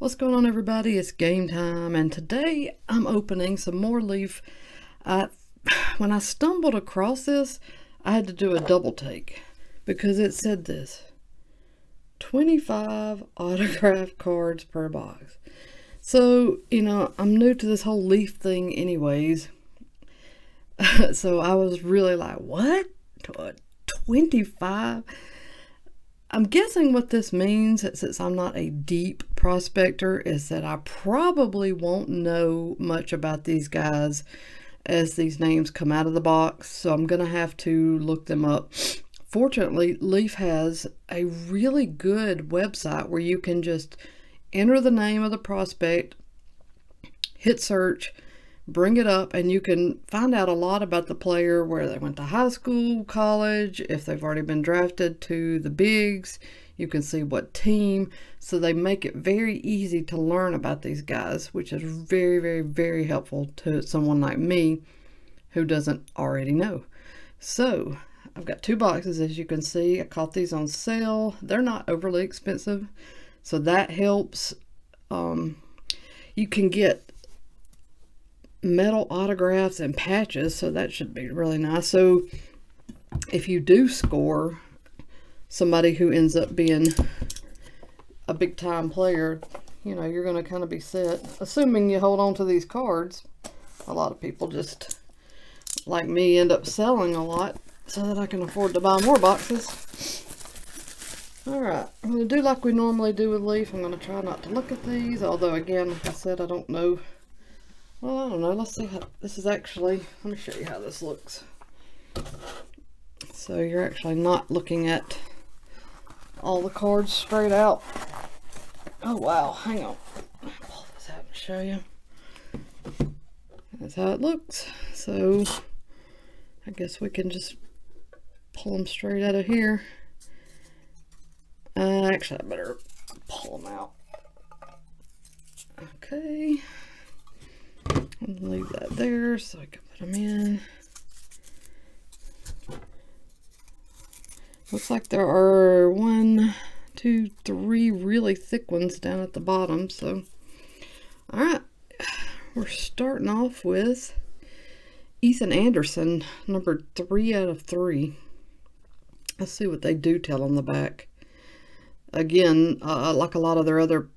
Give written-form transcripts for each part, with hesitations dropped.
What's going on, everybody? It's game time, and today I'm opening some more Leaf. When I stumbled across this, I had to do a double take because it said this: 25 autograph cards per box. So, I'm new to this whole Leaf thing anyways. So I was really like, what? 25? I'm guessing what this means, since I'm not a deep prospector, is that I probably won't know much about these guys as these names come out of the box, so I'm going to have to look them up. Fortunately, Leaf has a really good website where you can just enter the name of the prospect, hit search, bring it up, and you can find out a lot about the player, where they went to high school, college, if they've already been drafted to the bigs. You can see what team. So they make it very easy to learn about these guys, which is very, very, very helpful to someone like me who doesn't already know. So I've got two boxes, as you can see. I caught these on sale. They're not overly expensive, so that helps. You can get metal autographs and patches, so that should be really nice. So if you do score somebody who ends up being a big time player, you're going to kind of be set, assuming you hold on to these cards. A lot of people, just like me, end up selling a lot so that I can afford to buy more boxes. Alright, I'm going to do like we normally do with Leaf. I'm going to try not to look at these, although again, like I said, I don't know. Well, I don't know. Let's see how this is actually. Let me show you how this looks. So you're actually not looking at all the cards straight out. Oh wow, hang on. I'll pull this out and show you. That's how it looks. So I guess we can just pull them straight out of here. Actually, I better pull them out. Okay. And leave that there so I can put them in. Looks like there are 1, 2, 3 really thick ones down at the bottom. So, alright, we're starting off with Ethan Anderson, number 3 out of 3. Let's see what they do tell on the back. Again, like a lot of their other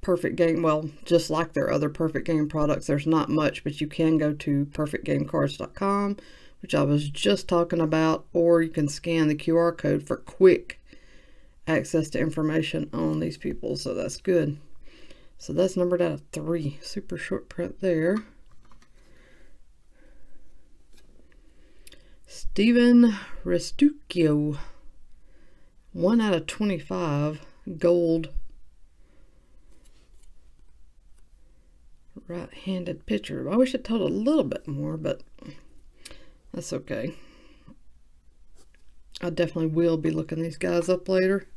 Perfect Game, well, just like their other Perfect Game products, there's not much, but you can go to perfectgamecards.com, which I was just talking about, or you can scan the QR code for quick access to information on these people, so that's good. So that's numbered out of 3. Super short print there. Steven Restuccio, 1 out of 25, gold. Right-handed pitcher. I wish it told a little bit more, but that's okay. I definitely will be looking these guys up later.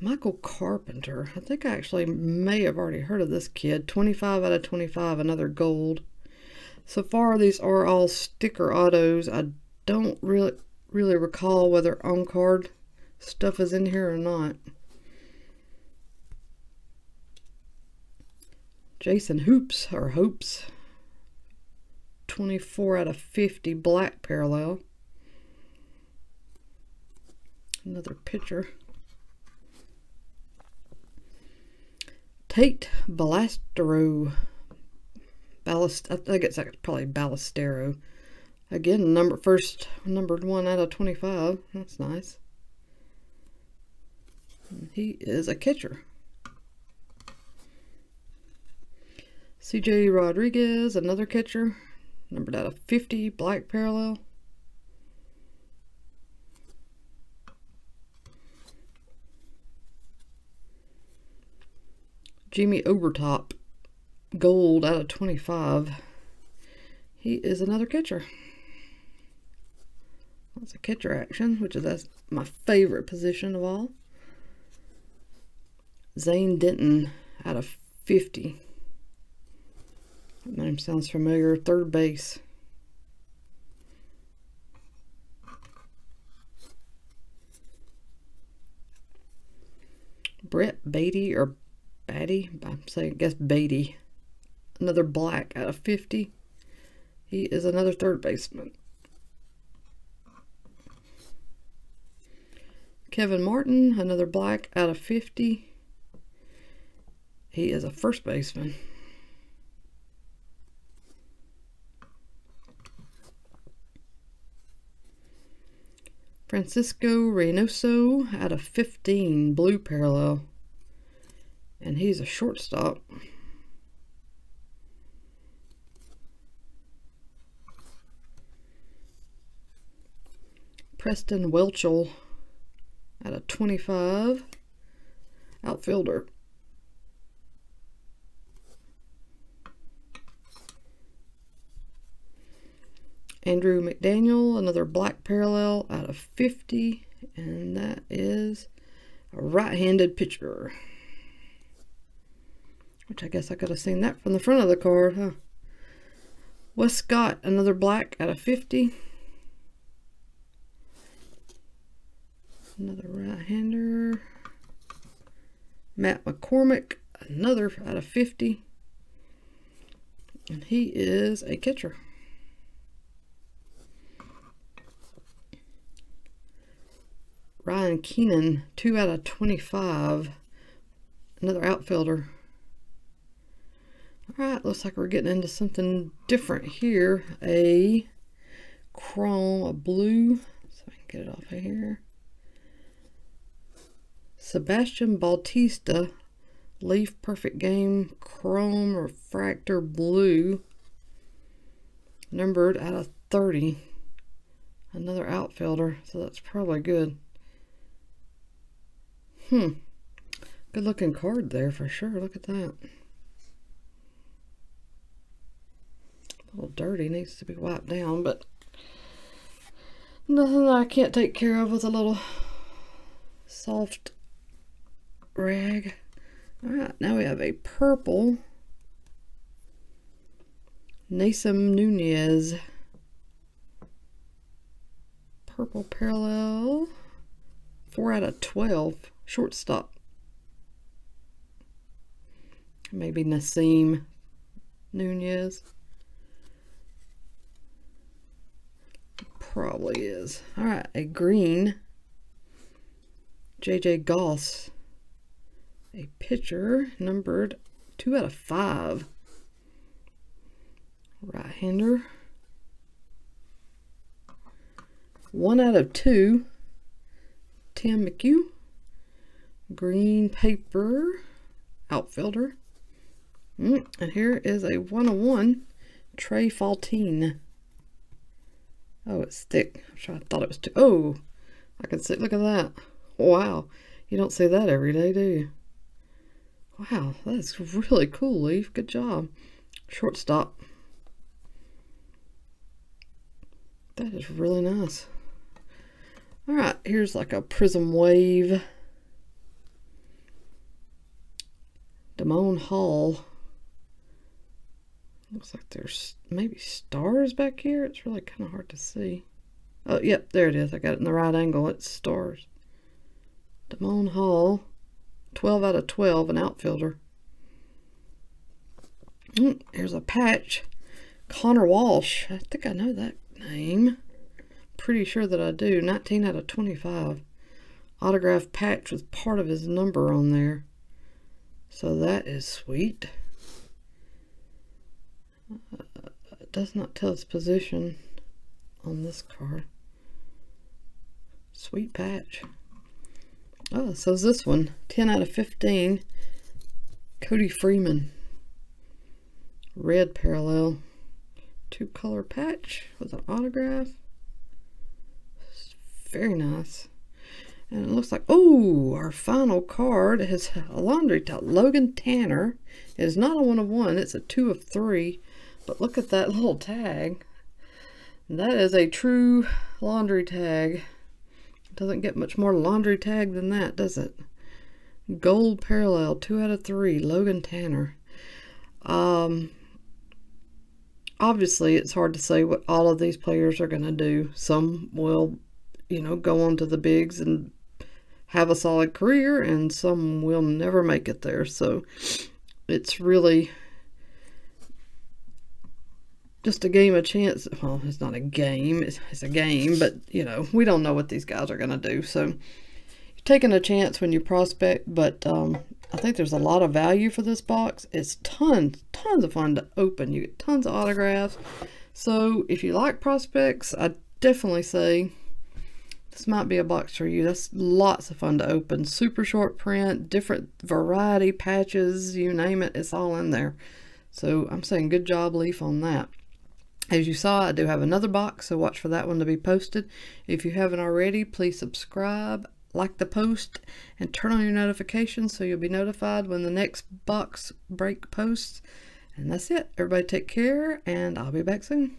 Michael Carpenter. I think I actually may have already heard of this kid. 25 out of 25, another gold. So far, these are all sticker autos. I don't really recall whether on-card stuff is in here or not. Jason Hoops, 24 out of 50, black parallel. Another pitcher. Tate Ballestero. I think it's probably Ballestero. Again, numbered 1 out of 25. That's nice. And he is a catcher. CJ Rodriguez, another catcher, numbered out of 50, black parallel. Jimmy Obertop, gold out of 25. He is another catcher. That's a catcher action, that's my favorite position of all. Zane Denton out of 50. That name sounds familiar. Third base. Brett Baty, or Batty, I'm saying, I guess Baty. Another black out of 50. He is another third baseman. Kevin Martin, another black out of 50. He is a first baseman. Francisco Reynoso out of 15, blue parallel. And he's a shortstop. Preston Welchel out of 25, outfielder. Andrew McDaniel, another black parallel out of 50, and that is a right-handed pitcher. Which I guess I could have seen that from the front of the card, huh? Wes Scott, another black out of 50. Another right-hander. Matt McCormick, another out of 50. And he is a catcher. Ryan Keenan, 2 out of 25. Another outfielder. Alright, looks like we're getting into something different here. A chrome, a blue. So I can get it off of here. Sebastian Bautista, Leaf Perfect Game, chrome refractor blue. Numbered out of 30. Another outfielder, so that's probably good. Good looking card there for sure. Look at that. A little dirty, needs to be wiped down, but nothing that I can't take care of with a little soft rag. Alright, now we have a purple Nasim Nunez. Purple parallel. 4 out of 12. Shortstop. Maybe Nasim Nunez. Probably is. Alright, a green J.J. Goss. A pitcher, numbered 2 out of 5. Right-hander. 1 out of 2. Tim McHugh. Green paper. Outfielder. And here is a 101. Trey Faltine. Oh, it's thick. I thought it was too. Oh, I can see. Look at that. Wow. You don't see that every day, do you? Wow, that's really cool, Leaf. Good job. Shortstop. That is really nice. Alright, here's like a Prism Wave. Damone Hall. Looks like there's maybe stars back here. It's really kind of hard to see. Oh, yep, there it is. I got it in the right angle. It's stars. Damone Hall. 12 out of 12, an outfielder. Here's a patch. Connor Walsh. I think I know that name. Pretty sure that I do. 19 out of 25. Autograph patch with part of his number on there. So that is sweet. It does not tell its position on this card. Sweet patch. Oh, so is this one. 10 out of 15. Cody Freeman. Red parallel. 2-color patch with an autograph. Very nice. And it looks like, oh, our final card is a laundry towel. Logan Tanner. It is not a 1 of 1. It's a 2 of 3. But look at that little tag. That is a true laundry tag. Doesn't get much more laundry tag than that, does it? Gold parallel, 2 out of 3, Logan Tanner. Obviously, it's hard to say what all of these players are going to do. Some will, you know, go on to the bigs and have a solid career, and some will never make it there. So it's really just a game of chance. Well, it's not a game, it's a game, but you know, we don't know what these guys are going to do. So you're taking a chance when you prospect, but I think there's a lot of value for this box. It's tons of fun to open. You get tons of autographs. So if you like prospects, I definitely say this might be a box for you. That's lots of fun to open. Super short print, different variety, patches, you name it, it's all in there. So I'm saying good job, Leaf, on that. As you saw, I do have another box, so watch for that one to be posted. If you haven't already, please subscribe, like the post, and turn on your notifications so you'll be notified when the next box break posts. And that's it. Everybody take care, and I'll be back soon.